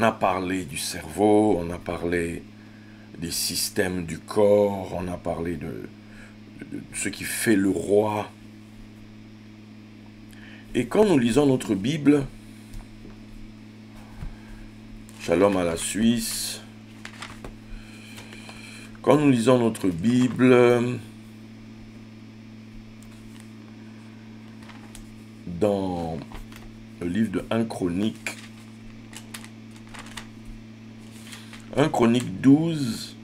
On a parlé du cerveau, on a parlé des systèmes du corps, on a parlé de ce qui fait le roi. Et quand nous lisons notre Bible, Shalom à la Suisse, quand nous lisons notre Bible, dans le livre de 1 Chronique, 1 Chronique 12,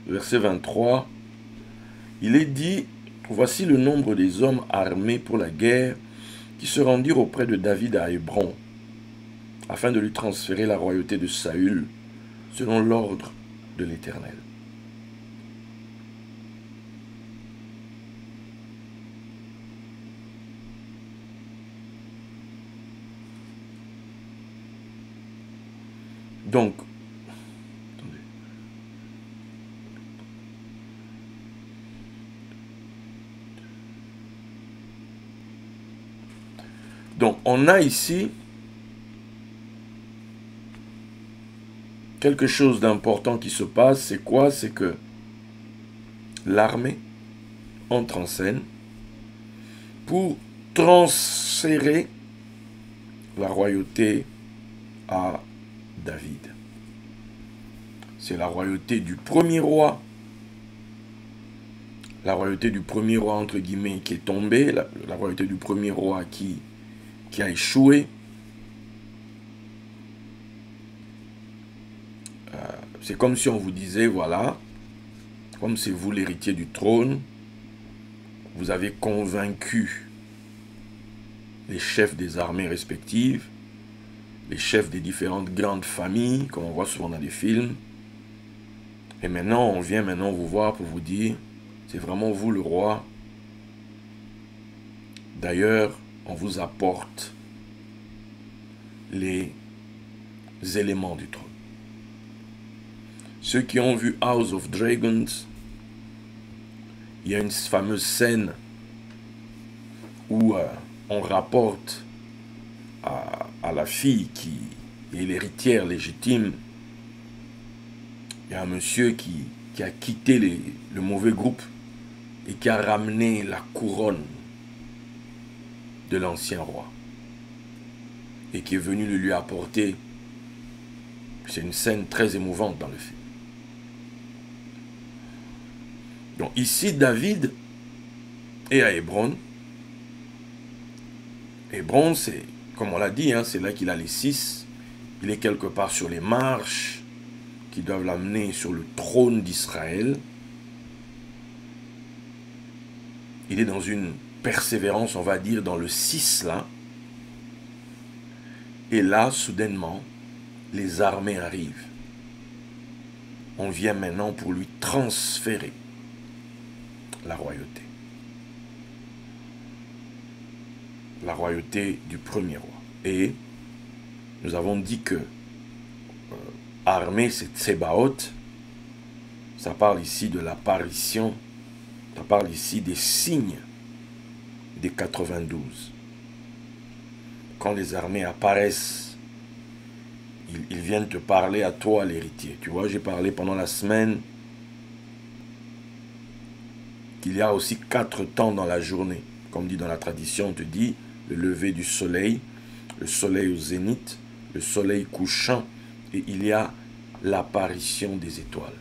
verset 23, il est dit, voici le nombre des hommes armés pour la guerre qui se rendirent auprès de David à Hébron, afin de lui transférer la royauté de Saül, selon l'ordre de l'Éternel. Donc, attendez. Donc, on a ici quelque chose d'important qui se passe. C'est quoi? C'est que l'armée entre en scène pour transférer la royauté à David. C'est la royauté du premier roi. La royauté du premier roi, entre guillemets, qui est tombée. La royauté du premier roi qui a échoué. C'est comme si on vous disait, voilà, comme c'est vous l'héritier du trône, vous avez convaincu les chefs des armées respectives, les chefs des différentes grandes familles, comme on voit souvent dans des films. Et maintenant, on vient maintenant vous voir pour vous dire, c'est vraiment vous le roi. D'ailleurs, on vous apporte les éléments du trône. Ceux qui ont vu House of Dragons, il y a une fameuse scène où on rapporte à la fille qui est l'héritière légitime. Il y a un monsieur qui a quitté le mauvais groupe et qui a ramené la couronne de l'ancien roi et qui est venu le lui apporter. C'est une scène très émouvante dans le film. Donc ici, David est à Hébron. Hébron, c'est, comme on l'a dit, hein, c'est là qu'il a les 6. Il est quelque part sur les marches qui doivent l'amener sur le trône d'Israël. Il est dans une persévérance, on va dire, dans le 6 là. Et là, soudainement, les armées arrivent. On vient maintenant pour lui transférer la royauté. La royauté du premier roi. Et nous avons dit que armée, c'est Tsebaoth. Ça parle ici de l'apparition, ça parle ici des signes des 92. Quand les armées apparaissent, ils viennent te parler à toi, l'héritier. Tu vois, j'ai parlé pendant la semaine qu'il y a aussi 4 temps dans la journée. Comme dit dans la tradition, on te dit le lever du soleil, le soleil au zénith, le soleil couchant, et il y a l'apparition des étoiles.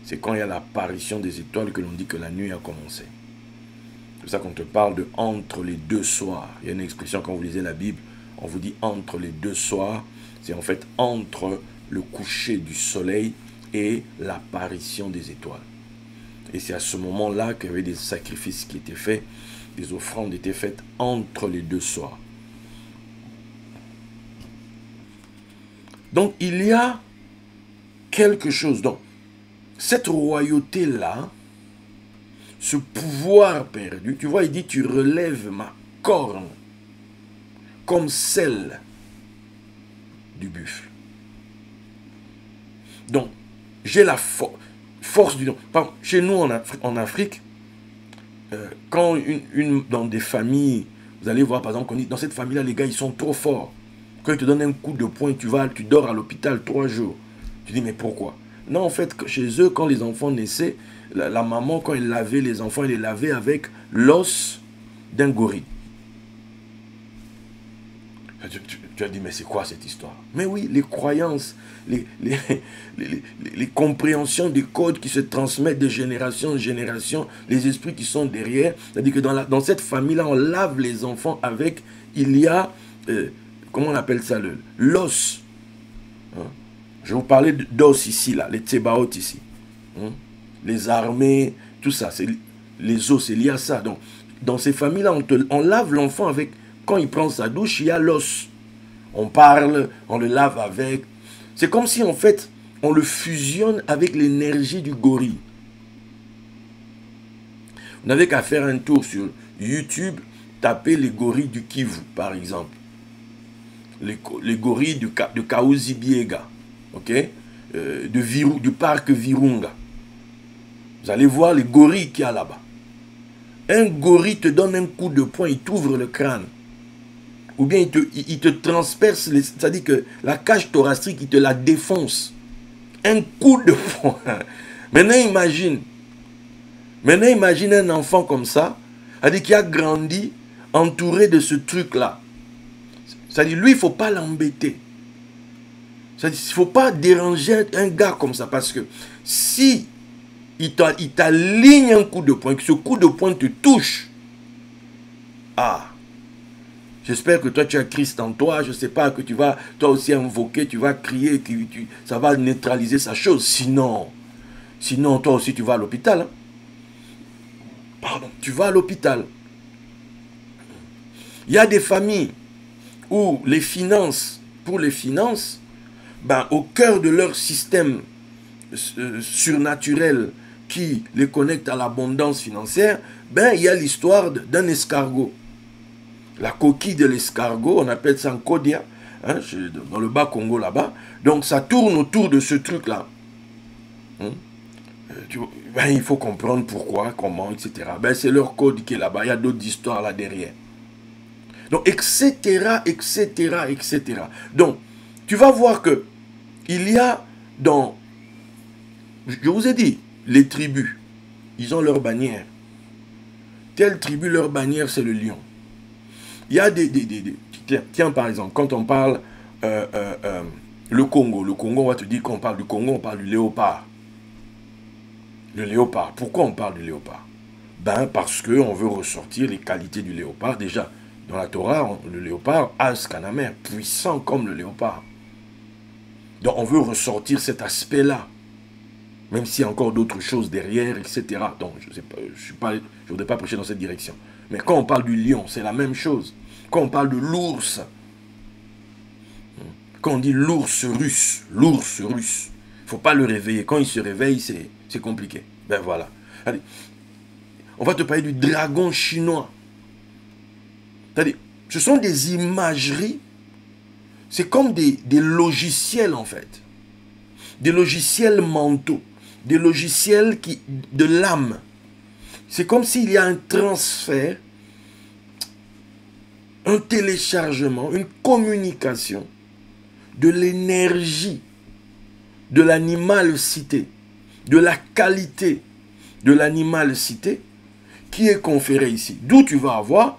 C'est quand il y a l'apparition des étoiles que l'on dit que la nuit a commencé. C'est pour ça qu'on te parle de entre les 2 soirs. Il y a une expression quand vous lisez la Bible, on vous dit entre les 2 soirs. C'est en fait entre le coucher du soleil et l'apparition des étoiles. Et c'est à ce moment-là qu'il y avait des sacrifices qui étaient faits, des offrandes étaient faites entre les 2 soirs. Donc il y a quelque chose. Donc cette royauté-là, ce pouvoir perdu, tu vois, il dit, tu relèves ma corne comme celle du buffle. Donc, j'ai la force du... Chez nous, en Afrique, quand dans des familles, vous allez voir, par exemple, qu'on dit, dans cette famille-là, les gars, ils sont trop forts. Quand il te donne un coup de poing, tu dors à l'hôpital 3 jours. Tu dis, mais pourquoi? Non, en fait, chez eux, quand les enfants naissaient, la maman, quand elle lavait les enfants, elle les lavait avec l'os d'un gorille. Tu as dit, mais c'est quoi cette histoire? Mais oui, les croyances, les compréhensions des codes qui se transmettent de génération en génération, les esprits qui sont derrière. C'est-à-dire que dans cette famille-là, on lave les enfants avec, il y a, comment on appelle ça, l'os. Hein? Je vais vous parler d'os ici, là, les tsébaot ici. Hein? Les armées, tout ça, c'est les os, c'est lié à ça. Donc, dans ces familles-là, on lave l'enfant avec, quand il prend sa douche, il y a l'os. On parle, on le lave avec. C'est comme si, en fait, on le fusionne avec l'énergie du gorille. Vous n'avez qu'à faire un tour sur YouTube, taper les gorilles du Kivu, par exemple. Les gorilles de Kaouzi Biega, ok? Du parc Virunga. Vous allez voir les gorilles qu'il y a là-bas. Un gorille te donne un coup de poing, il t'ouvre le crâne. Ou bien il te transperce, c'est-à-dire que la cage thoracique, il te la défonce. Un coup de poing. Maintenant imagine un enfant comme ça, c'est-à-dire qui a grandi entouré de ce truc-là. C'est-à-dire, lui, il ne faut pas l'embêter. C'est-à-dire, il ne faut pas déranger un gars comme ça, parce que si il t'aligne un coup de poing, que ce coup de poing te touche, j'espère que toi tu as Christ en toi, je ne sais pas, que tu vas toi aussi invoquer, tu vas crier, ça va neutraliser sa chose. Sinon toi aussi tu vas à l'hôpital. Hein? Pardon, tu vas à l'hôpital. Il y a des familles où pour les finances, au cœur de leur système surnaturel qui les connecte à l'abondance financière, il y a l'histoire d'un escargot. La coquille de l'escargot, on appelle ça un kodia, hein, dans le bas Congo là-bas. Donc ça tourne autour de ce truc-là. Hein? Il faut comprendre pourquoi, comment, etc. C'est leur code qui est là-bas. Il y a d'autres histoires là derrière. Donc, etc., etc., etc. Donc, tu vas voir que il y a dans... Je vous ai dit, les tribus, ils ont leur bannière. Telle tribu, leur bannière, c'est le lion. Il y a tiens, par exemple, quand on parle le Congo, on va te dire qu'on parle du Congo, on parle du léopard. Le léopard. Pourquoi on parle du léopard? Parce qu'on veut ressortir les qualités du léopard. Déjà, dans la Torah, le léopard, As-Kanamer, puissant comme le léopard. Donc on veut ressortir cet aspect-là. Même s'il y a encore d'autres choses derrière, etc. Donc je ne voudrais pas prêcher dans cette direction. Mais quand on parle du lion, c'est la même chose. Quand on parle de l'ours, quand on dit l'ours russe, il ne faut pas le réveiller. Quand il se réveille, c'est compliqué. Voilà. Allez, on va te parler du dragon chinois. C'est-à-dire, ce sont des imageries, c'est comme des logiciels en fait. Des logiciels mentaux, des logiciels de l'âme. C'est comme s'il y a un transfert, un téléchargement, une communication de l'énergie de l'animal cité, de la qualité de l'animal cité qui est conférée ici. D'où tu vas avoir,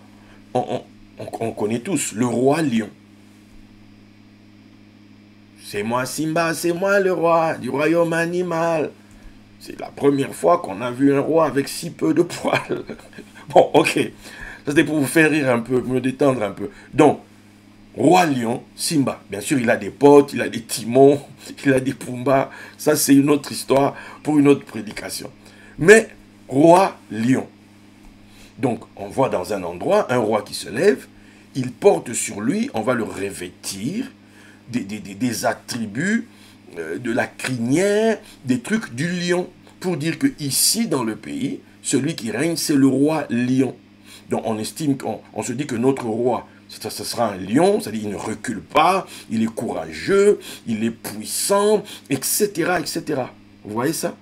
on connaît tous, le roi lion. C'est moi Simba, c'est moi le roi du royaume animal. C'est la première fois qu'on a vu un roi avec si peu de poils. Bon, ok. Ça c'était pour vous faire rire un peu, pour me détendre un peu. Donc, roi lion, Simba. Bien sûr, il a des potes, il a des timons, il a des pumbas. Ça, c'est une autre histoire pour une autre prédication. Mais, roi lion. Donc, on voit dans un endroit un roi qui se lève, il porte sur lui, on va le revêtir des attributs de la crinière, des trucs du lion, pour dire que ici dans le pays, celui qui règne, c'est le roi lion. Donc on estime, on se dit que notre roi, ce sera un lion, c'est-à-dire il ne recule pas, il est courageux, il est puissant, etc., etc. Vous voyez ça?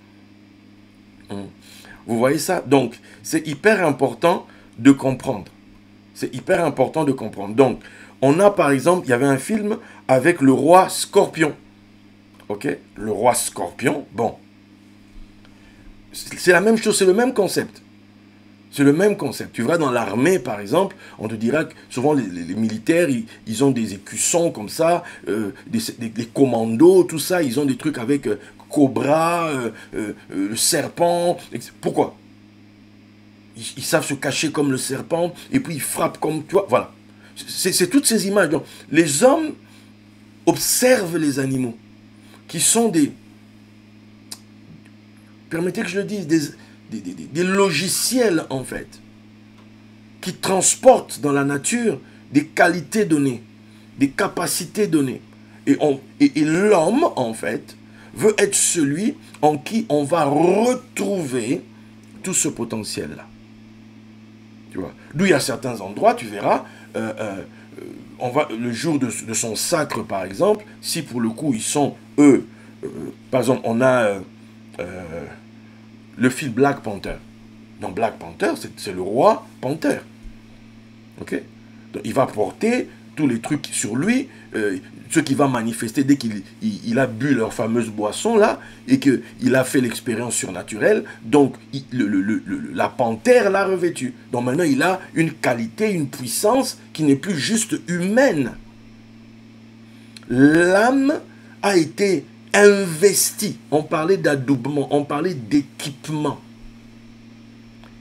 Vous voyez ça? Donc, c'est hyper important de comprendre. C'est hyper important de comprendre. Donc, on a par exemple, il y avait un film avec le roi Scorpion. Ok? Le roi Scorpion, bon. C'est la même chose, c'est le même concept. C'est le même concept. Tu verras dans l'armée, par exemple, on te dira que souvent les militaires, ils ont des écussons comme ça, des commandos, tout ça, ils ont des trucs avec cobra, le serpent. Pourquoi? Ils savent se cacher comme le serpent, et puis ils frappent comme, tu vois, voilà. C'est toutes ces images. Donc, les hommes observent les animaux, qui sont des, permettez que je le dise, des logiciels, en fait, qui transportent dans la nature des qualités données, des capacités données. Et l'homme, en fait, veut être celui en qui on va retrouver tout ce potentiel-là. Tu vois. D'où il y a certains endroits, tu verras, on va, le jour de son sacre, par exemple, si pour le coup, ils sont, eux, par exemple, on a le film Black Panther. Dans Black Panther, c'est le roi Panther. Ok? Donc, il va porter tous les trucs sur lui, ce qui va manifester dès qu'il a bu leur fameuse boisson là, et qu'il a fait l'expérience surnaturelle. Donc, la panthère l'a revêtu. Donc maintenant, il a une qualité, une puissance qui n'est plus juste humaine. L'âme a été investie. On parlait d'adoubement, on parlait d'équipement.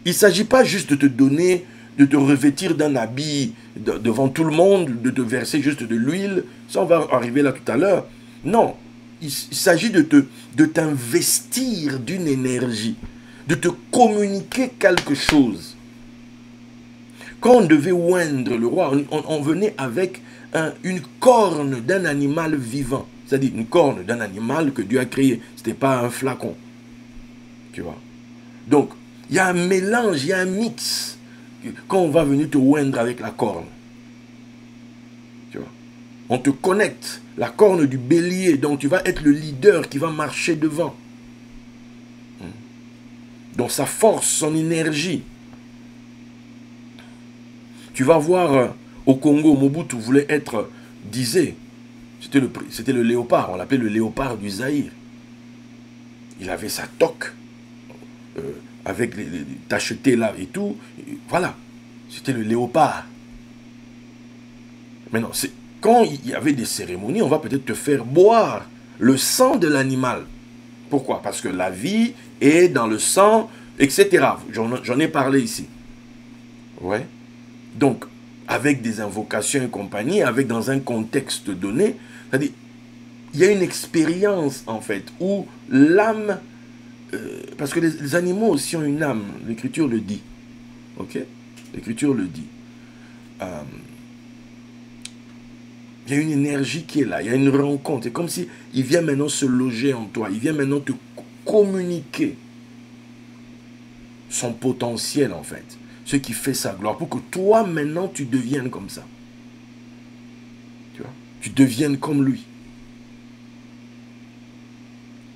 Il ne s'agit pas juste de te donner, de te revêtir d'un habit devant tout le monde, de te verser juste de l'huile. Ça, on va arriver là tout à l'heure. Non, il s'agit de t'investir d'une énergie, de te communiquer quelque chose. Quand on devait oindre le roi, on venait avec une corne d'un animal vivant. C'est-à-dire une corne d'un animal que Dieu a créé. Ce n'était pas un flacon. Tu vois. Donc, il y a un mélange, il y a un mix quand on va venir te oindre avec la corne. Tu vois. On te connecte, la corne du bélier, donc tu vas être le leader qui va marcher devant. Donc sa force, son énergie. Tu vas voir au Congo, Mobutu voulait être, disait, c'était le léopard, on l'appelait le léopard du Zaïre. Il avait sa toque, avec les tachetés là et tout, et voilà, c'était le léopard. Maintenant, quand il y avait des cérémonies, on va peut-être te faire boire le sang de l'animal. Pourquoi? Parce que la vie est dans le sang, etc. J'en ai parlé ici. Ouais. Donc, avec des invocations et compagnie, avec dans un contexte donné, c'est-à-dire, il y a une expérience, en fait, où l'âme, parce que les animaux aussi ont une âme, l'Écriture le dit. Ok? L'Écriture le dit. Il y a une énergie qui est là, il y a une rencontre. C'est comme si il vient maintenant se loger en toi, il vient maintenant te communiquer son potentiel, en fait. Ce qui fait sa gloire, pour que toi, maintenant, tu deviennes comme ça. Tu vois? Tu deviennes comme lui.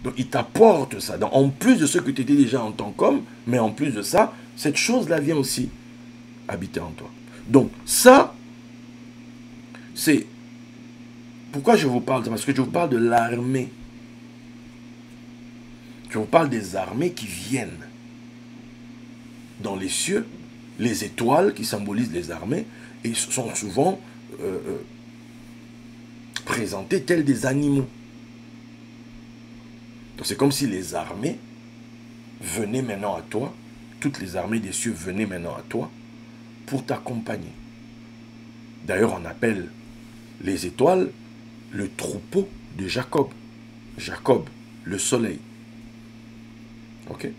Donc, il t'apporte ça. Donc, en plus de ce que tu étais déjà en tant qu'homme, mais en plus de ça, cette chose-là vient aussi habiter en toi. Donc, ça, c'est... Pourquoi je vous parle de ça? Parce que je vous parle de l'armée. Je vous parle des armées qui viennent dans les cieux, les étoiles qui symbolisent les armées, et sont souvent présentées telles des animaux. Donc c'est comme si les armées venaient maintenant à toi, toutes les armées des cieux venaient maintenant à toi pour t'accompagner. D'ailleurs, on appelle les étoiles le troupeau de Jacob. Jacob, le soleil. Ok?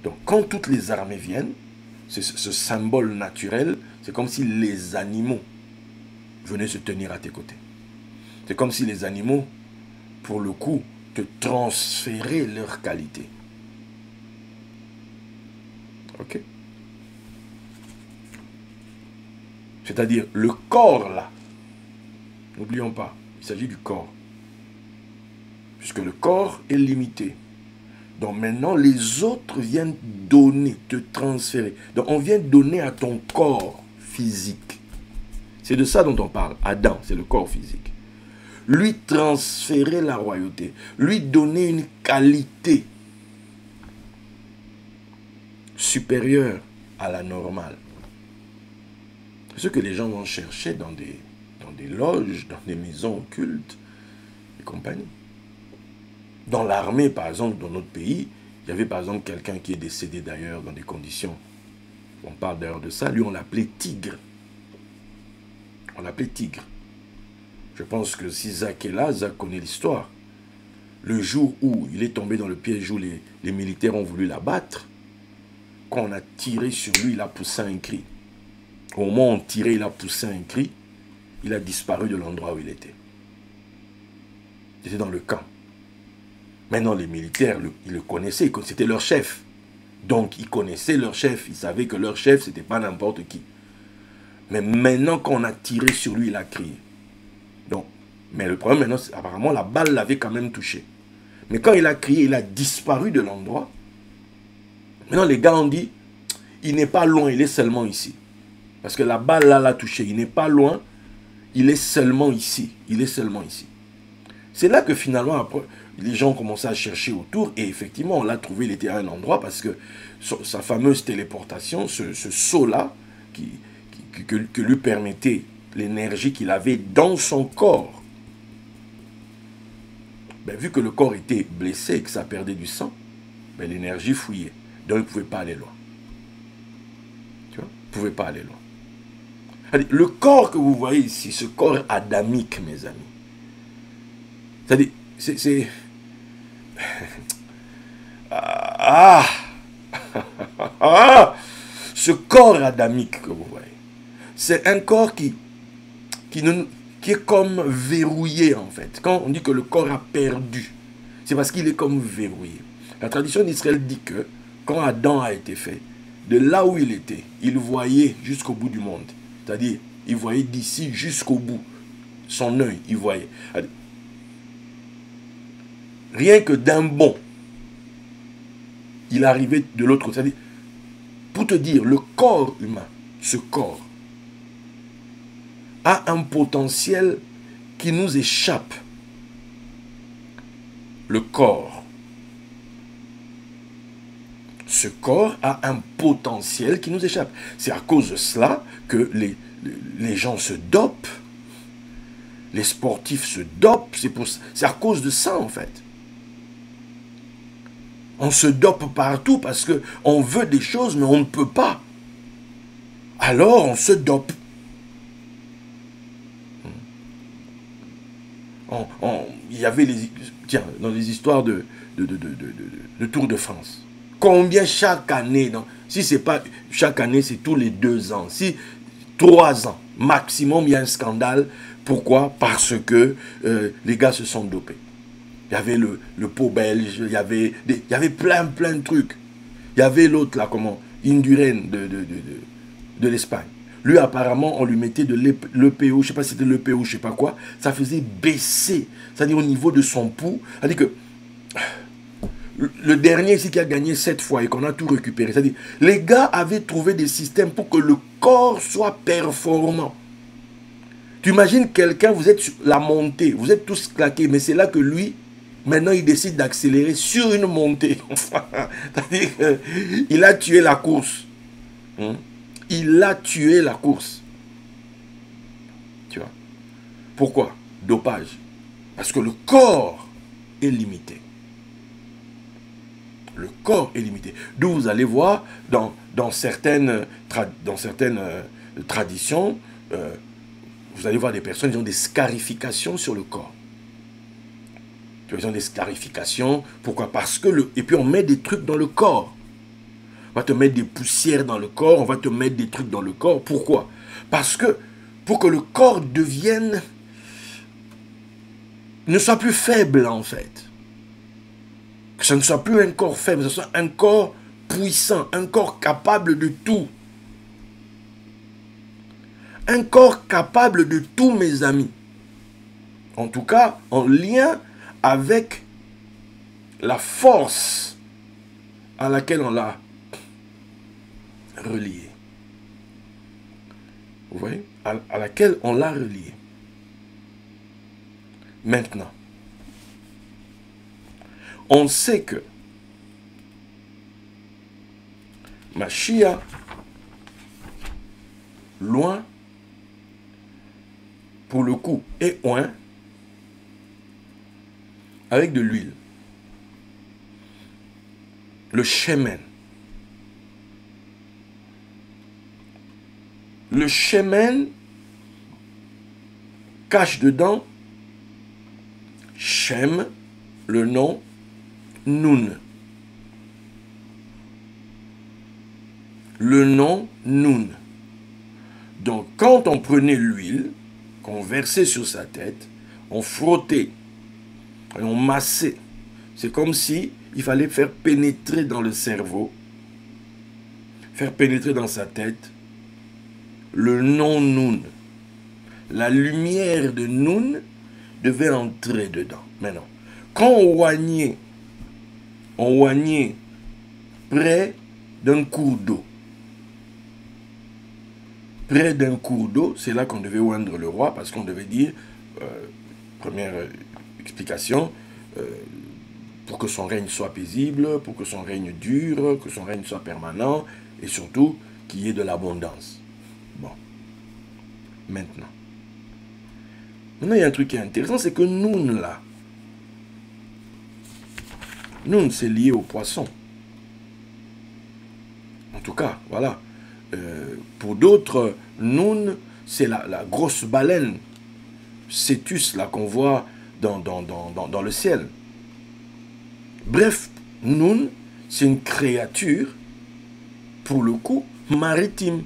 Donc, quand toutes les armées viennent, c'est ce symbole naturel, c'est comme si les animaux venaient se tenir à tes côtés. C'est comme si les animaux, pour le coup, te transféraient leur qualité. Ok? C'est-à-dire, le corps, là, n'oublions pas, il s'agit du corps. Puisque le corps est limité. Donc maintenant, les autres viennent donner, te transférer. Donc on vient donner à ton corps physique. C'est de ça dont on parle. Adam, c'est le corps physique. Lui transférer la royauté, lui donner une qualité supérieure à la normale. Ce que les gens vont chercher dans des loges, dans des maisons occultes et compagnie. Dans l'armée, par exemple, dans notre pays, il y avait par exemple quelqu'un qui est décédé d'ailleurs dans des conditions. On parle d'ailleurs de ça. Lui, on l'appelait Tigre. On l'appelait Tigre. Je pense que si Zach est là, Zach connaît l'histoire. Le jour où il est tombé dans le piège où les militaires ont voulu l'abattre, quand on a tiré sur lui, il a poussé un cri. Au moment où on tirait, il a poussé un cri. Il a disparu de l'endroit où il était. Il était dans le camp. Maintenant, les militaires, ils le connaissaient. C'était leur chef. Donc, ils connaissaient leur chef. Ils savaient que leur chef, ce n'était pas n'importe qui. Mais maintenant, quand on a tiré sur lui, il a crié. Donc, mais le problème maintenant, apparemment, la balle l'avait quand même touché. Mais quand il a crié, il a disparu de l'endroit. Maintenant, les gars ont dit, il n'est pas loin, il est seulement ici. Parce que la balle là l'a touché. Il n'est pas loin, il est seulement ici. Il est seulement ici. C'est là que finalement, après, les gens ont commencé à chercher autour. Et effectivement, on l'a trouvé, il était à un endroit parce que sa fameuse téléportation, ce saut-là, que lui permettait l'énergie qu'il avait dans son corps. Ben, vu que le corps était blessé et que ça perdait du sang, ben, l'énergie fouillait. Donc, il ne pouvait pas aller loin. Tu vois? Il ne pouvait pas aller loin. Allez, le corps que vous voyez ici, ce corps adamique, mes amis, c'est-à-dire, c'est... Ce corps adamique que vous voyez, c'est un corps qui est comme verrouillé, en fait. Quand on dit que le corps a perdu, c'est parce qu'il est comme verrouillé. La tradition d'Israël dit que quand Adam a été fait, de là où il était, il voyait jusqu'au bout du monde. C'est-à-dire, il voyait d'ici jusqu'au bout. Son œil, il voyait. Rien que d'un bond, il arrivait de l'autre côté. C'est-à-dire, pour te dire, le corps humain, ce corps, a un potentiel qui nous échappe. Le corps. Ce corps a un potentiel qui nous échappe. C'est à cause de cela que les gens se dopent. Les sportifs se dopent. C'est à cause de ça, en fait. On se dope partout parce qu'on veut des choses, mais on ne peut pas. Alors, on se dope. Il y avait dans les histoires de Tour de France. Combien chaque année, si c'est pas chaque année, c'est tous les 2 ans. Si 3 ans, maximum, il y a un scandale. Pourquoi? Parce que les gars se sont dopés. Il y avait le pot belge, il y avait plein de trucs. Il y avait l'autre là, Indurain de l'Espagne. Lui, apparemment, on lui mettait de l'EPO, je ne sais pas si c'était l'EPO, je ne sais pas quoi. Ça faisait baisser, c'est-à-dire au niveau de son pouls. C'est-à-dire que le dernier ici qui a gagné 7 fois et qu'on a tout récupéré. C'est-à-dire, les gars avaient trouvé des systèmes pour que le corps soit performant. Tu imagines quelqu'un, vous êtes sur la montée, vous êtes tous claqués, mais c'est là que lui, maintenant, il décide d'accélérer sur une montée. C'est-à-dire qu'il a tué la course. Il a tué la course. Tu vois? Pourquoi? Dopage. Parce que le corps est limité. Le corps est limité. D'où vous allez voir, dans certaines traditions, vous allez voir des personnes qui ont des scarifications sur le corps. Ils ont des scarifications. Pourquoi? Parce que et puis on met des trucs dans le corps. On va te mettre des poussières dans le corps, on va te mettre des trucs dans le corps. Pourquoi? Parce que pour que le corps ne soit plus faible en fait. Que ce ne soit plus un corps faible, que ce soit un corps puissant, un corps capable de tout. Un corps capable de tout, mes amis. En tout cas, en lien avec la force à laquelle on l'a relié. vous voyez, à laquelle on l'a relié. Maintenant, on sait que Mashiach, loin, pour le coup, et oint, avec de l'huile. Le shemen. Le shemen cache dedans Shem, le nom, Nun. Le nom Nun. Donc, quand on prenait l'huile, qu'on versait sur sa tête, on frottait, et on massait. C'est comme si il fallait faire pénétrer dans le cerveau, faire pénétrer dans sa tête, le nom Nun. La lumière de Nun devait entrer dedans. Maintenant, quand on oignait près d'un cours d'eau. Près d'un cours d'eau, c'est là qu'on devait oindre le roi, parce qu'on devait dire, première explication, pour que son règne soit paisible, pour que son règne dure, que son règne soit permanent, et surtout qu'il y ait de l'abondance. Bon. Maintenant, il y a un truc qui est intéressant, c'est que Nun, là, Nun, c'est lié au poisson. En tout cas, voilà. Pour d'autres, Nun, c'est la grosse baleine, Cétus, là, qu'on voit dans le ciel. Bref, Nun, c'est une créature, pour le coup, maritime.